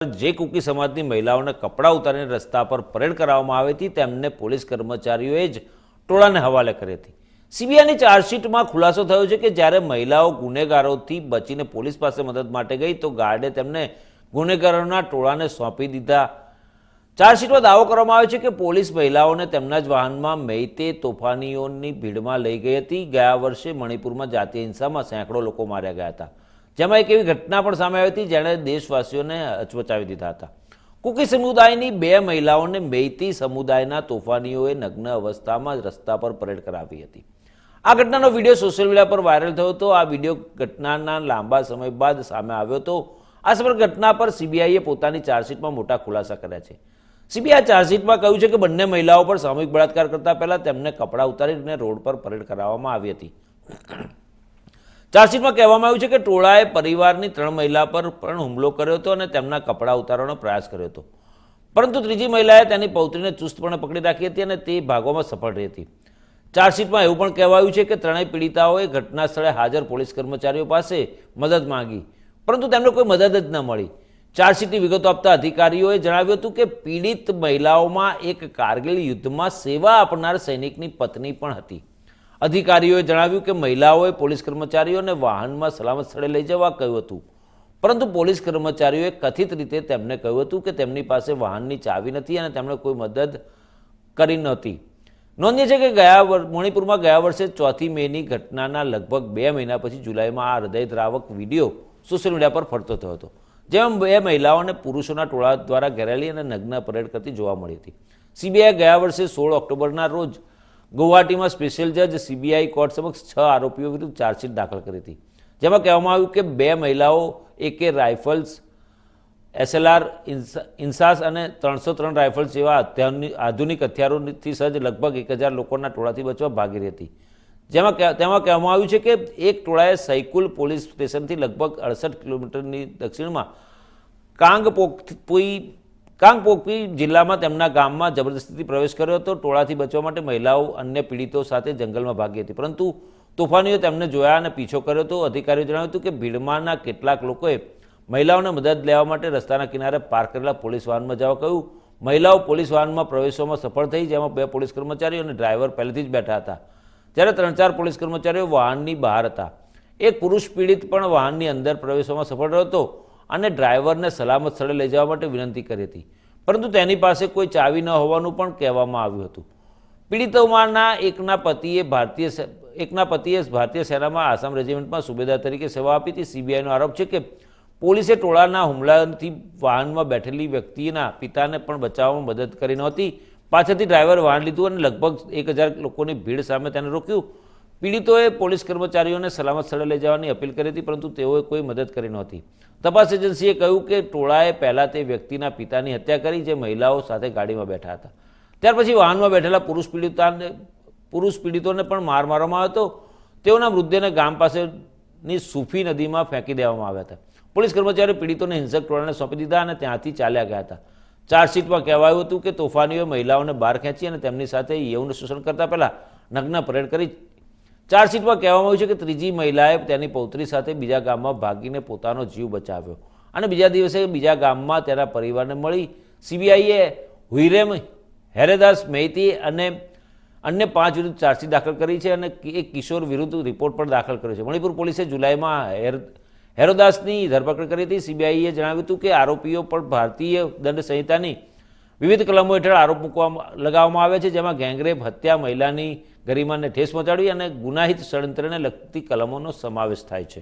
જે કુકી સમાજની મહિલાઓને કપડાં ઉતારીને રસ્તા પર પરેડ કરાવવામાં આવી હતી તેમને પોલીસ કર્મચારીઓએ જ ટોળાને હવાલે કરી હતી। સીબીઆઈની ચાર્જશીટમાં ખુલાસો થયો છે કે જ્યારે મહિલાઓ ગુનેગારોથી બચીને પોલીસ પાસે મદદ માટે ગઈ તો ગાર્ડે તેમને ગુનેગારોના ટોળાને સોંપી દીધા। ચાર્જશીટમાં દાવો કરવામાં આવ્યો છે કે પોલીસ મહિલાઓને તેમના જ વાહનમાં મેઇતે તોફાનીઓની ભીડમાં લઈ ગઈ હતી। ગયા વર્ષે મણિપુરમાં જાતીય હિંસામાં સેંકડો લોકો માર્યા ગયા હતા, જેમાં એક એવી ઘટના પણ સામે આવી હતી જેણે દેશવાસીઓને હચમચાવી દીધા હતા। કુકી સમુદાયની બે મહિલાઓને મેઇતી સમુદાયના તોફાનીઓએ નગ્ન અવસ્થામાં જ રસ્તા પર પરેડ કરાવી હતી। આ ઘટનાનો વિડીયો સોશિયલ મીડિયા પર વાયરલ થયો હતો। આ વિડીયો ઘટનાના લાંબા સમય બાદ સામે આવ્યો હતો। આ સમગ્ર ઘટના પર સીબીઆઈએ પોતાની ચાર્જશીટમાં મોટા ખુલાસા કર્યા છે। સીબીઆઈ ચાર્જશીટમાં કહ્યું છે કે બંને મહિલાઓ પર સામૂહિક બળાત્કાર કરતા પહેલા તેમને કપડાં ઉતારીને રોડ પર પરેડ કરાવવામાં આવી હતી। ચાર્જશીટમાં કહેવામાં આવ્યું છે કે ટોળાએ પરિવારની 3 મહિલા પર પણ હુમલો કર્યો હતો અને તેમના કપડાં ઉતારવાનો પ્રયાસ કર્યો હતો, પરંતુ ત્રીજી મહિલાએ તેની પૌત્રીને ચુસ્તપણે પકડી રાખી હતી અને તે ભાગોમાં સફળ રહી હતી। ચાર્જશીટમાં એવું પણ કહેવાયું છે કે ત્રણેય પીડિતાઓએ ઘટના સ્થળે હાજર પોલીસ કર્મચારીઓ પાસે મદદ માંગી, પરંતુ તેમને કોઈ મદદ જ ન મળી। ચાર્જશીટની વિગતો આપતા અધિકારીઓએ જણાવ્યું હતું કે પીડિત મહિલાઓમાં એક કારગિલ યુદ્ધમાં સેવા આપનાર સૈનિકની પત્ની પણ હતી। અધિકારીઓએ જણાવ્યું કે મહિલાઓએ પોલીસ કર્મચારીઓને વાહનમાં સલામત સ્થળે લઈ જવા કહ્યું હતું, પરંતુ પોલીસ કર્મચારીઓએ કથિત રીતે તેમને કહ્યું હતું કે તેમની પાસે વાહનની ચાવી નથી અને તેમણે કોઈ મદદ કરી નહોતી। નોંધનીય છે કે મણિપુરમાં ગયા વર્ષે 4 મેની ઘટનાના લગભગ 2 મહિના પછી જુલાઈમાં આ હૃદયદ્રાવક વિડીયો સોશિયલ મીડિયા પર ફરતો થયો હતો, જેમાં બે મહિલાઓને પુરુષોના ટોળા દ્વારા ઘેરાયેલી અને નગ્ન પરેડ કરતી જોવા મળી હતી। સીબીઆઈએ ગયા વર્ષે 16 ઓક્ટોબરના રોજ ગુવાહાટીમાં સ્પેશિયલ જજ સીબીઆઈ કોર્ટ સમક્ષ 6 આરોપીઓ વિરુદ્ધ ચાર્જશીટ દાખલ કરી હતી, જેમાં કહેવામાં આવ્યું કે 2 મહિલાઓ AK રાઇફલ્સ, SLR ઇન્સાસ અને 303 રાઇફલ્સ જેવા આધુનિક હથિયારોથી સજ્જ લગભગ 1000 લોકોના ટોળાથી બચવા ભાગી રહી હતી। તેમાં કહેવામાં આવ્યું છે કે એક ટોળાએ સૈકુલ પોલીસ સ્ટેશનથી લગભગ 68 કિલોમીટરની દક્ષિણમાં કાંગપોકપી જિલ્લામાં તેમના ગામમાં જબરદસ્તીથી પ્રવેશ કર્યો હતો। ટોળાથી બચવા માટે મહિલાઓ અન્ય પીડિતો સાથે જંગલમાં ભાગી હતી, પરંતુ તોફાનીઓ તેમને જોયા અને પીછો કર્યો હતો। અધિકારીઓ જણાવ્યું હતું કે ભીડમાંના કેટલાક લોકોએ મહિલાઓને મદદ લેવા માટે રસ્તાના કિનારે પાર્ક કરેલા પોલીસ વાહનમાં જવા કહ્યું। મહિલાઓ પોલીસ વાહનમાં પ્રવેશવામાં સફળ થઈ, જેમાં 2 પોલીસ કર્મચારીઓ અને ડ્રાઈવર પહેલેથી જ બેઠા હતા, જ્યારે 3-4 પોલીસ કર્મચારીઓ વાહનની બહાર હતા। એક પુરુષ પીડિત પણ વાહનની અંદર પ્રવેશવામાં સફળ રહ્યો હતો અને ડ્રાઈવરને સલામત સ્થળે લઈ જવા માટે વિનંતી કરી હતી, પરંતુ તેની પાસે કોઈ ચાવી ન હોવાનું પણ કહેવામાં આવ્યું હતું। પીડિતોમાંના એકના પતિએ ભારતીય સેનામાં આસામ રેજિમેન્ટમાં સુબેદાર તરીકે સેવા આપી હતી। સીબીઆઈનો આરોપ છે કે પોલીસે ટોળાના હુમલાથી વાહનમાં બેઠેલી વ્યક્તિના પિતાને પણ બચાવવામાં મદદ કરી નહોતી। પાછળથી ડ્રાઈવર વાહન લીધું અને લગભગ 1000 લોકોની ભીડ સામે તેને રોક્યું। પીડિતોએ પોલીસ કર્મચારીઓને સલામત સ્થળે લઈ જવાની અપીલ કરી હતી, પરંતુ તેઓએ કોઈ મદદ કરી નહોતી। તપાસ એજન્સીએ કહ્યું કે ટોળાએ પહેલા તે વ્યક્તિના પિતાની હત્યા કરી જે મહિલાઓ સાથે ગાડીમાં બેઠા હતા। ત્યાર પછી વાહનમાં બેઠેલા પુરુષ પીડિતોને પણ માર મારવામાં આવ્યો હતો। તેઓના મૃતદેહને ગામ પાસેની સુફી નદીમાં ફેંકી દેવામાં આવ્યા હતા। પોલીસ કર્મચારીઓ પીડિતોને હિંસક ટોળાને સોંપી દીધા અને ત્યાંથી ચાલ્યા ગયા હતા। ચાર્જશીટમાં કહેવાયું હતું કે તોફાનીઓએ મહિલાઓને બહાર ખેંચી અને તેમની સાથે યૌન શોષણ કરતા પહેલા નગ્ન પરેડ કરી। ચાર્જશીટમાં કહેવામાં આવ્યું છે કે ત્રીજી મહિલાએ તેની પૌત્રી સાથે બીજા ગામમાં ભાગીને પોતાનો જીવ બચાવ્યો અને બીજા દિવસે બીજા ગામમાં તેના પરિવારને મળી। સીબીઆઈએ હુઈરેમ હેરેદાસ મેઇતી અને અન્ય 5 વિરુદ્ધ ચાર્જશીટ દાખલ કરી છે અને એક કિશોર વિરુદ્ધ રિપોર્ટ પણ દાખલ કર્યો છે। મણિપુર પોલીસે જુલાઈમાં હેરોદાસની ધરપકડ કરી હતી। સીબીઆઈએ જણાવ્યું હતું કે આરોપીઓ પર ભારતીય દંડ સંહિતાની વિવિધ કલમો હેઠળ આરોપ લગાવવામાં આવ્યા છે, જેમાં ગેંગરેપ, હત્યા, મહિલાની ગરિમાને ઠેસ પહોંચાડવી અને ગુનાહિત ષડયંત્રને લગતી કલમોનો સમાવેશ થાય છે।